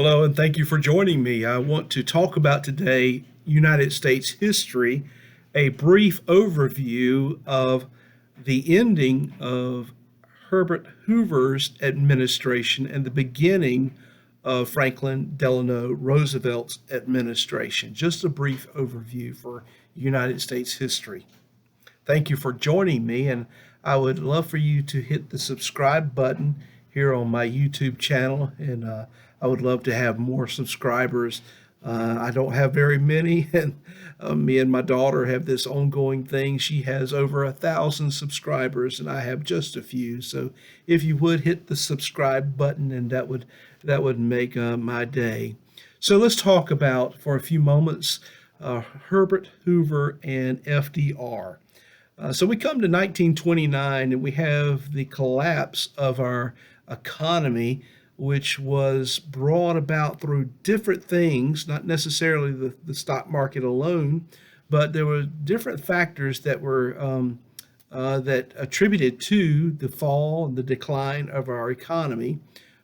Hello, and thank you for joining me. I want to talk about today United States history, a brief overview of the ending of Herbert Hoover's administration and the beginning of Franklin Delano Roosevelt's administration. Just a brief overview for United States history. Thank you for joining me, and I would love for you to hit the subscribe button here on my YouTube channel, and I would love to have more subscribers. I don't have very many, and me and my daughter have this ongoing thing. She has over 1,000 subscribers, and I have just a few. So if you would hit the subscribe button, and that would make my day. So let's talk about for a few moments Herbert Hoover and FDR. So we come to 1929 and we have the collapse of our economy, which was brought about through different things, not necessarily the stock market alone, but there were different factors that were that attributed to the fall and the decline of our economy.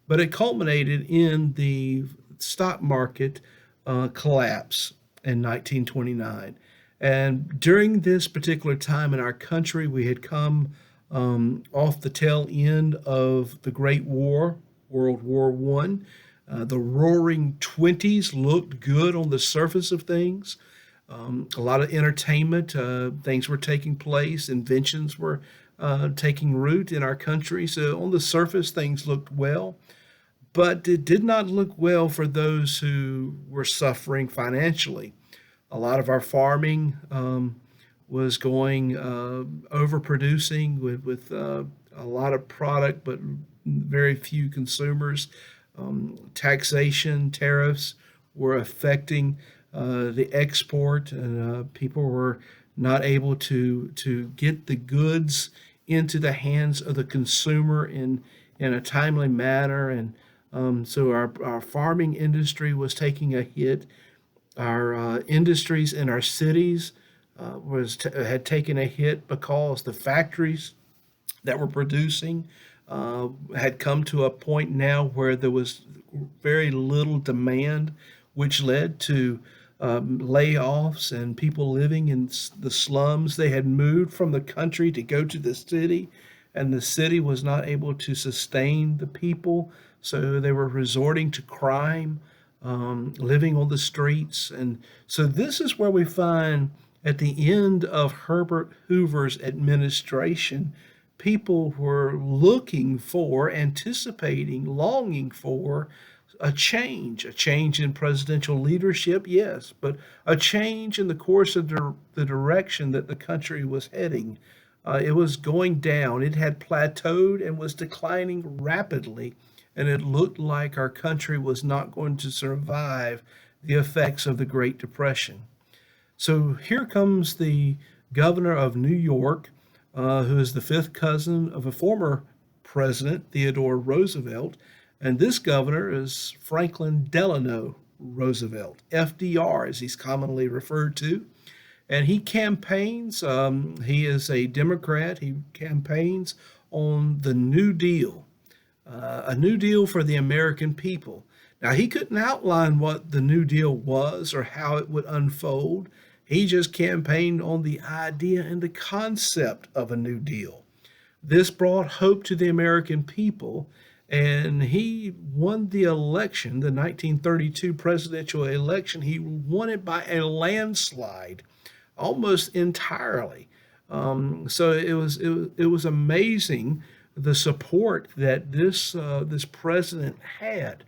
But it culminated in the stock market collapse in 1929. And during this particular time in our country, we had come off the tail end of the Great War, World War One. The Roaring Twenties looked good on the surface of things. A lot of entertainment, things were taking place, inventions were taking root in our country. So on the surface, things looked well, but it did not look well for those who were suffering financially. A lot of our farming was going overproducing with a lot of product, but very few consumers. Taxation, tariffs were affecting the export, and people were not able to get the goods into the hands of the consumer in a timely manner. And so our farming industry was taking a hit. Our industries in our cities had taken a hit because the factories that were producing had come to a point now where there was very little demand, which led to layoffs and people living in the slums. They had moved from the country to go to the city, and the city was not able to sustain the people, so they were resorting to crime, living on the streets. And so this is where we find at the end of Herbert Hoover's administration, people were looking for, anticipating, longing for a change in presidential leadership, yes, but a change in the course of the direction that the country was heading. It was going down. It had plateaued and was declining rapidly, and it looked like our country was not going to survive the effects of the Great Depression. So here comes the governor of New York, who is the fifth cousin of a former president, Theodore Roosevelt. And this governor is Franklin Delano Roosevelt, FDR, as he's commonly referred to. And he campaigns, he is a Democrat, he campaigns on the New Deal, a New Deal for the American people. Now, he couldn't outline what the New Deal was or how it would unfold. He just campaigned on the idea and the concept of a New Deal. This brought hope to the American people, and he won the election, the 1932 presidential election. He won it by a landslide, almost entirely. So it was amazing the support that this president had.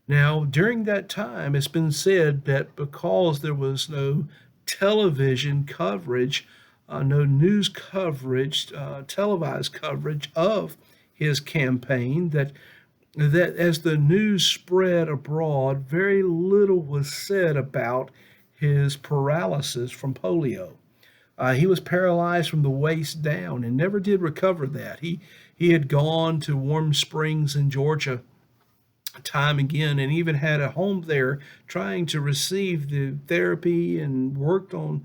Now, during that time, it's been said that because there was no television coverage, no news coverage, televised coverage of his campaign, that as the news spread abroad, very little was said about his paralysis from polio. He was paralyzed from the waist down and never did recover that. He had gone to Warm Springs in Georgia time again and even had a home there trying to receive the therapy and worked on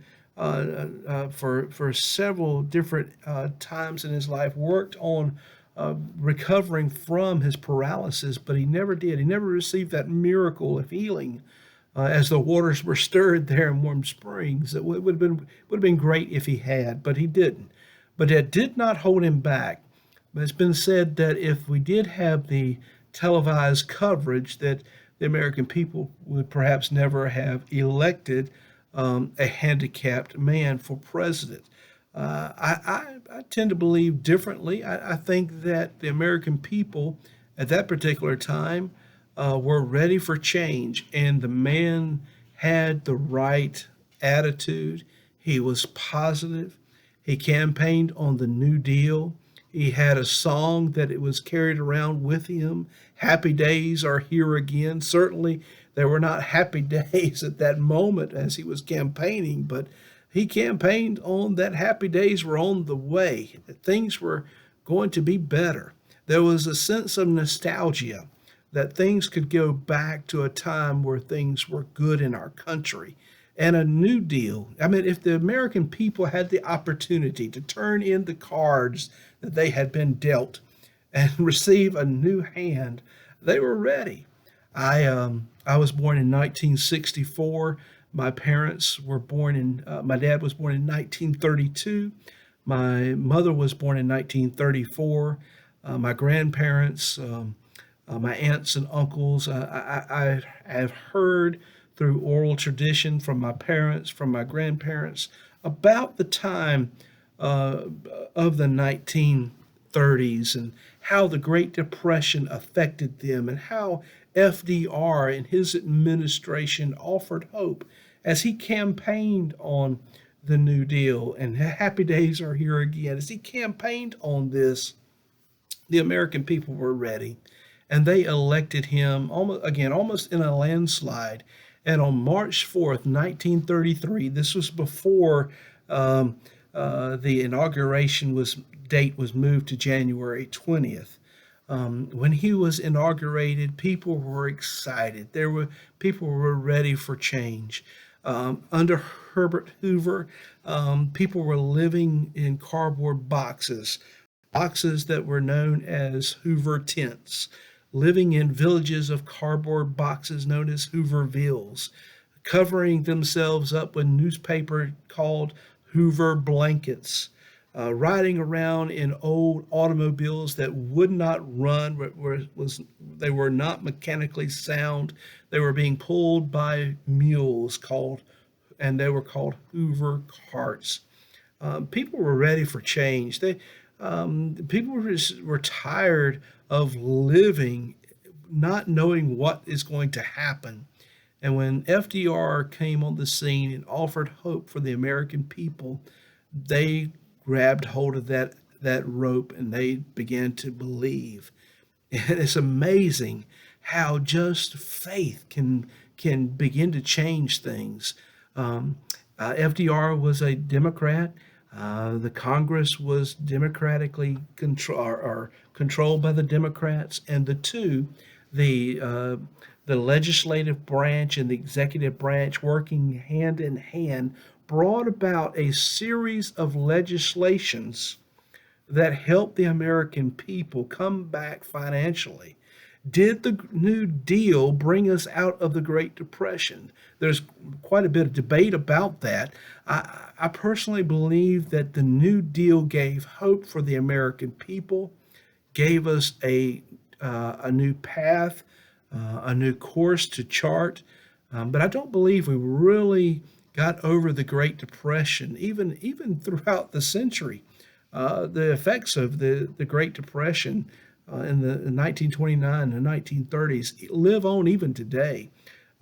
for several different times in his life, worked on recovering from his paralysis, but he never did. He never received that miracle of healing as the waters were stirred there in Warm Springs. It would have been great if he had, but he didn't. But that did not hold him back. But it's been said that if we did have the televised coverage, that the American people would perhaps never have elected a handicapped man for president. I tend to believe differently. I think that the American people at that particular time were ready for change, and the man had the right attitude. He was positive. He campaigned on the New Deal. He had a song that it was carried around with him. Happy days are here again. Certainly, there were not happy days at that moment as he was campaigning, but he campaigned on that happy days were on the way, that things were going to be better. There was a sense of nostalgia that things could go back to a time where things were good in our country and a new deal. I mean, if the American people had the opportunity to turn in the cards that they had been dealt and receive a new hand, they were ready. I was born in 1964. My parents were born in, my dad was born in 1932. My mother was born in 1934. My grandparents, my aunts and uncles, I have heard through oral tradition from my parents, from my grandparents, about the time uh, of the 1930s and how the Great Depression affected them and how FDR and his administration offered hope as he campaigned on the New Deal and happy days are here again. As he campaigned on this, the American people were ready, and they elected him almost in a landslide. And on March 4th, 1933, this was before the inauguration was date was moved to January 20th. When he was inaugurated, people were excited. There were people were ready for change. Under Herbert Hoover, people were living in cardboard boxes that were known as Hoover tents, living in villages of cardboard boxes known as Hoovervilles, covering themselves up with newspaper called Hoover blankets, riding around in old automobiles that would not run, they were not mechanically sound. They were being pulled by mules and they were called Hoover carts. People were ready for change. People were tired of living, not knowing what is going to happen. And when FDR came on the scene and offered hope for the American people, they grabbed hold of that rope and they began to believe. And it's amazing how just faith can begin to change things. FDR was a Democrat. The Congress was democratically controlled by the Democrats, and the legislative branch and the executive branch, working hand in hand, brought about a series of legislations that helped the American people come back financially. Did the New Deal bring us out of the Great Depression? There's quite a bit of debate about that. I personally believe that the New Deal gave hope for the American people, gave us a new path, a new course to chart. But I don't believe we really got over the Great Depression, even throughout the century. The effects of the Great Depression in the 1929 and 1930s live on even today.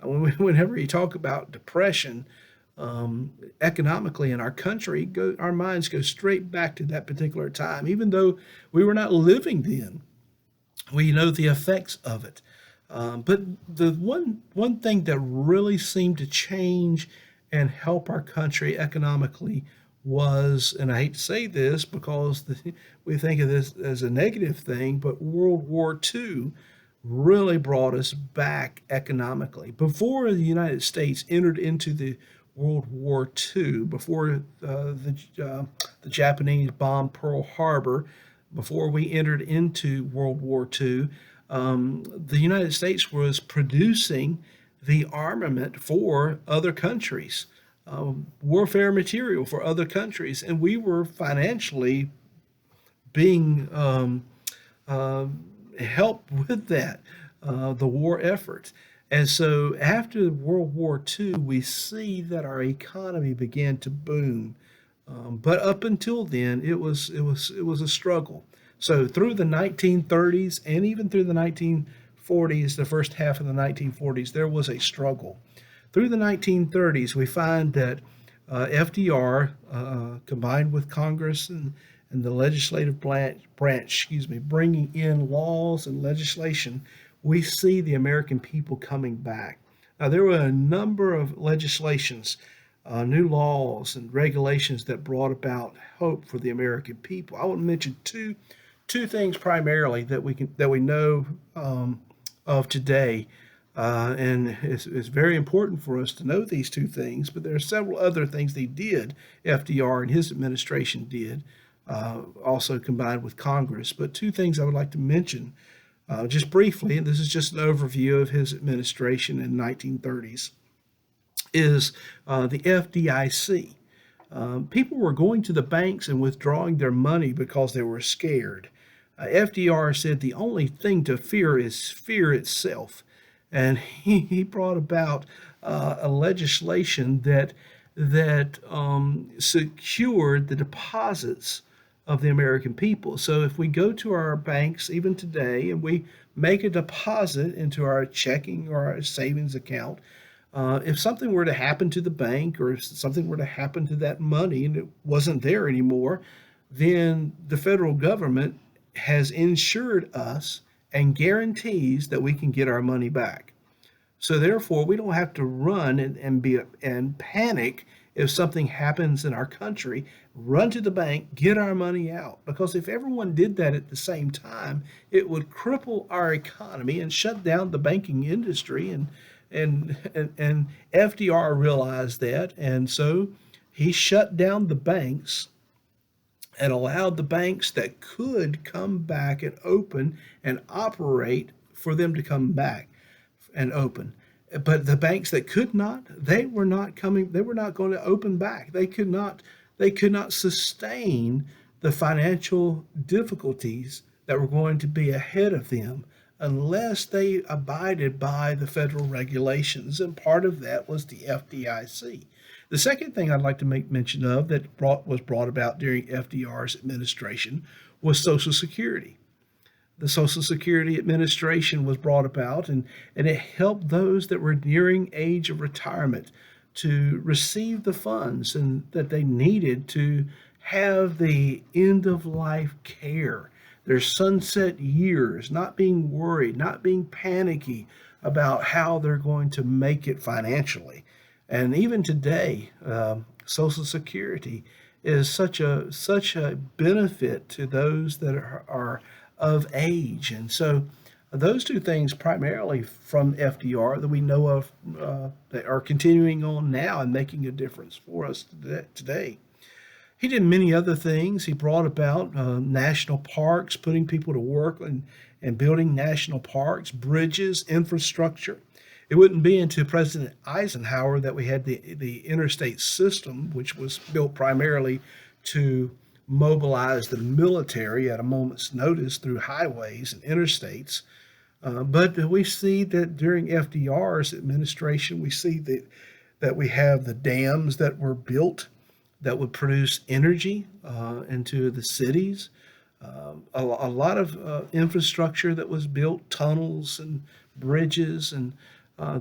Whenever you talk about depression economically in our country, our minds go straight back to that particular time. Even though we were not living then, we know the effects of it. But the one thing that really seemed to change and help our country economically was, and I hate to say this because we think of this as a negative thing, but World War II really brought us back economically. Before the United States entered into the World War II, before the Japanese bombed Pearl Harbor, before we entered into World War II, the United States was producing the armament for other countries, warfare material for other countries, and we were financially being helped with that, the war effort. And so after World War II, we see that our economy began to boom. But up until then, it was a struggle. So through the 1930s and even through the 1940s, the first half of the 1940s, there was a struggle. Through the 1930s, we find that FDR, combined with Congress and the legislative branch, bringing in laws and legislation, we see the American people coming back. Now, there were a number of legislations, new laws and regulations that brought about hope for the American people. I want to mention two things primarily that we know of today, and it's very important for us to know these two things. But there are several other things they did. FDR and his administration did, also combined with Congress. But two things I would like to mention just briefly, and this is just an overview of his administration in the 1930s, is the FDIC. People were going to the banks and withdrawing their money because they were scared. FDR said the only thing to fear is fear itself. And he brought about a legislation that secured the deposits of the American people. So if we go to our banks even today and we make a deposit into our checking or our savings account, if something were to happen to the bank or if something were to happen to that money and it wasn't there anymore, then the federal government has insured us and guarantees that we can get our money back. So therefore, we don't have to run and panic if something happens in our country. Run to the bank, get our money out. Because if everyone did that at the same time, it would cripple our economy and shut down the banking industry. And FDR realized that, and so he shut down the banks and allowed the banks that could come back and open and operate for them to come back and open. But the banks that could not, they were not going to open back. They could not sustain the financial difficulties that were going to be ahead of them unless they abided by the federal regulations, and part of that was the FDIC. The second thing I'd like to make mention of that was brought about during FDR's administration was Social Security. The Social Security Administration was brought about, and it helped those that were nearing age of retirement to receive the funds and that they needed to have the end-of-life care, their sunset years, not being worried, not being panicky about how they're going to make it financially. And even today, Social Security is such a benefit to those that are of age. And so those two things primarily from FDR that we know of that are continuing on now and making a difference for us today. He did many other things. He brought about national parks, putting people to work and building national parks, bridges, infrastructure. It wouldn't be until President Eisenhower that we had the interstate system, which was built primarily to mobilize the military at a moment's notice through highways and interstates. But we see that during FDR's administration, we see that we have the dams that were built that would produce energy into the cities. A lot of infrastructure that was built, tunnels and bridges and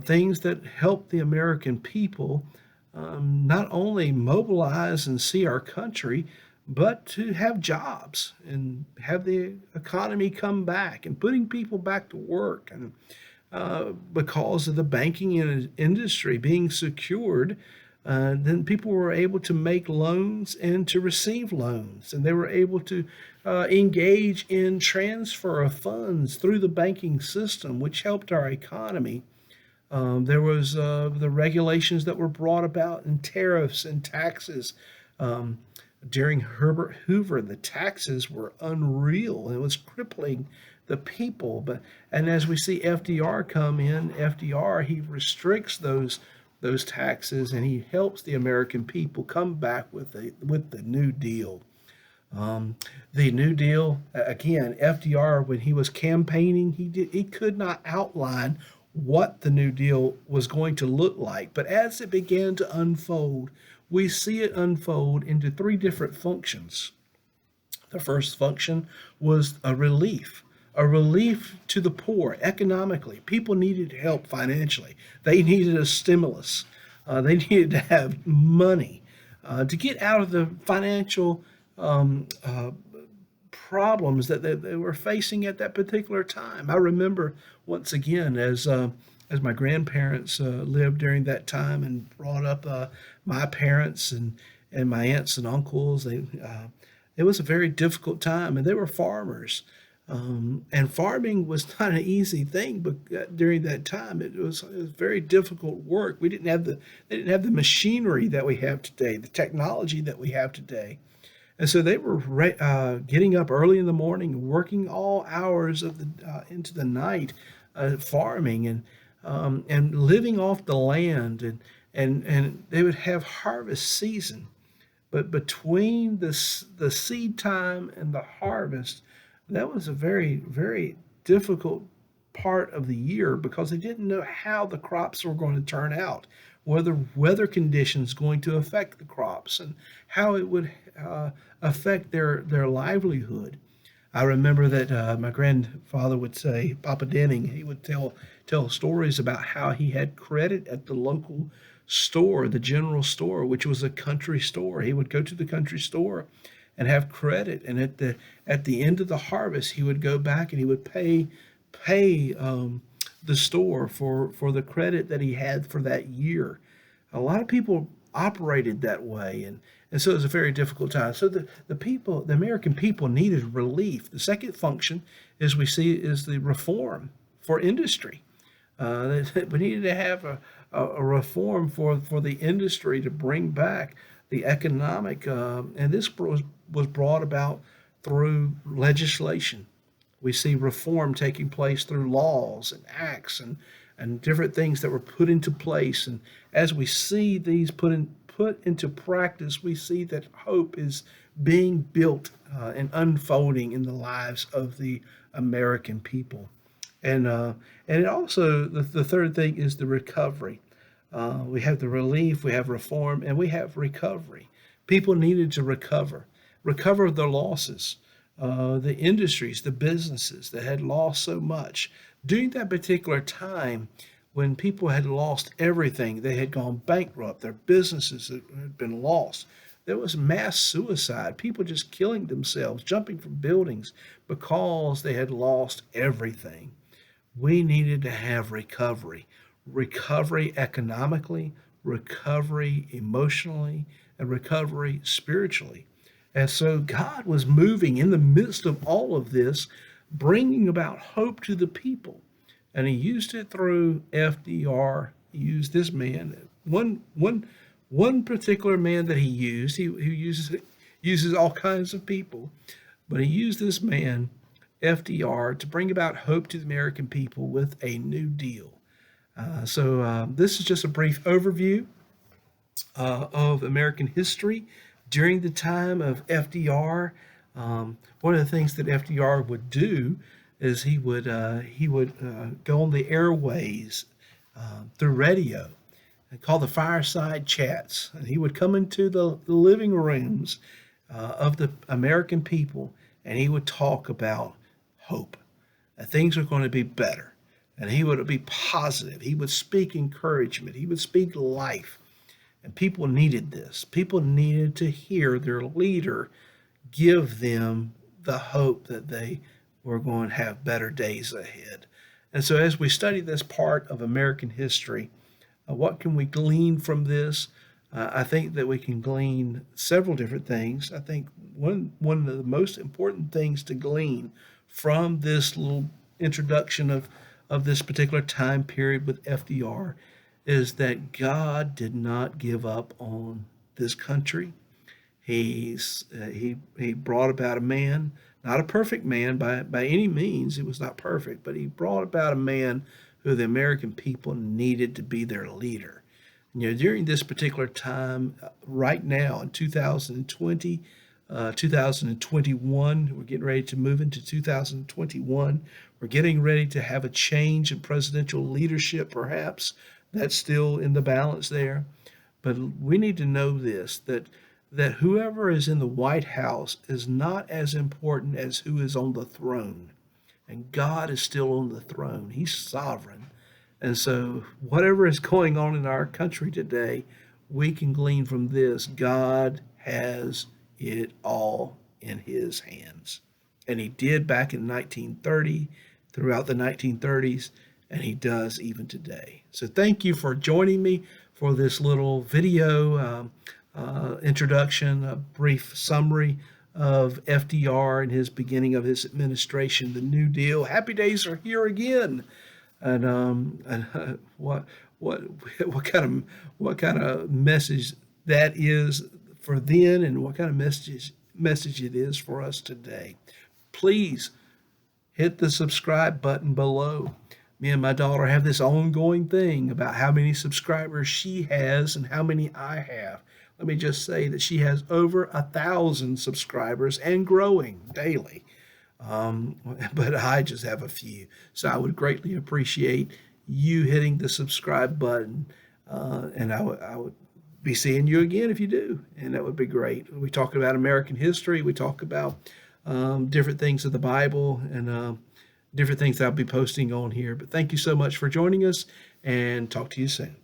things that helped the American people not only mobilize and see our country, but to have jobs and have the economy come back and putting people back to work. And because of the banking industry being secured, then people were able to make loans and to receive loans, and they were able to engage in transfer of funds through the banking system, which helped our economy. There was the regulations that were brought about and tariffs and taxes During Herbert Hoover, the taxes were unreal. It was crippling the people. And as we see FDR come in, FDR, he restricts those taxes, and he helps the American people come back with the New Deal. Um, the New Deal, again, FDR, when he was campaigning, he could not outline what the New Deal was going to look like. But as it began to unfold, we see it unfold into three different functions. The first function was a relief to the poor economically. People needed help financially. They needed a stimulus. They needed to have money to get out of the financial um, uh, problems that they were facing at that particular time. I remember once again as my grandparents lived during that time and brought up my parents and my aunts and uncles. It was a very difficult time, and they were farmers. And farming was not an easy thing, but during that time, it was very difficult work. They didn't have the machinery that we have today, the technology that we have today. And so they were getting up early in the morning, working all hours of the into the night, farming and living off the land, and they would have harvest season. But between the seed time and the harvest, that was a very difficult part of the year because they didn't know how the crops were going to turn out, whether weather conditions going to affect the crops, and how it would affect their livelihood. I remember that my grandfather would say, Papa Denning, he would tell stories about how he had credit at the local store, the general store, which was a country store. He would go to the country store and have credit, and at the end of the harvest, he would go back and he would pay the store for the credit that he had for that year. A lot of people operated that way, and so it was a very difficult time. So the American people needed relief. The second function, as we see, is the reform for industry. We needed to have a reform for the industry to bring back the economic, and this was brought about through legislation. We see reform taking place through laws and acts and different things that were put into place. And as we see these put into practice, we see that hope is being built and unfolding in the lives of the American people. And it also, the third thing is the recovery. We have the relief, we have reform, and we have recovery. People needed to recover their losses. The industries, the businesses that had lost so much. During that particular time, when people had lost everything, they had gone bankrupt, their businesses had been lost. There was mass suicide, people just killing themselves, jumping from buildings because they had lost everything. We needed to have recovery economically, recovery emotionally, and recovery spiritually. And so God was moving in the midst of all of this, bringing about hope to the people. And he used it through FDR. He used this man, one particular man that he used. He uses all kinds of people, but he used this man, FDR, to bring about hope to the American people with a New Deal. This is just a brief overview of American history during the time of FDR. One of the things that FDR would do is he would go on the airways through radio and call the fireside chats, and he would come into the living rooms of the American people, and he would talk about hope, that things are going to be better, and he would be positive. He would speak encouragement. He would speak life. And people needed this. People needed to hear their leader give them the hope that they were going to have better days ahead. And so, as we study this part of American history, what can we glean from this? I think that we can glean several different things. I think one of the most important things to glean from this little introduction of this particular time period with FDR is that God did not give up on this country. He brought about a man, not a perfect man by any means. He was not perfect, but he brought about a man who the American people needed to be their leader. During this particular time, right now in 2020, 2021, we're getting ready to move into 2021. We're getting ready to have a change in presidential leadership, perhaps. That's still in the balance there. But we need to know this, that whoever is in the White House is not as important as who is on the throne. And God is still on the throne. He's sovereign. And so, whatever is going on in our country today, we can glean from this: God has it all in his hands. And he did back in 1930, throughout the 1930s, and he does even today. So, thank you for joining me for this little video introduction, a brief summary of FDR and his beginning of his administration, the New Deal. Happy days are here again. And what kind of message that is for then, and what kind of message it is for us today. Please hit the subscribe button below. Me and my daughter have this ongoing thing about how many subscribers she has and how many I have. Let me just say that she has over 1,000 subscribers and growing daily. But I just have a few. So I would greatly appreciate you hitting the subscribe button. And I would be seeing you again if you do. And that would be great. We talk about American history. We talk about different things of the Bible and different things that I'll be posting on here. But thank you so much for joining us, and talk to you soon.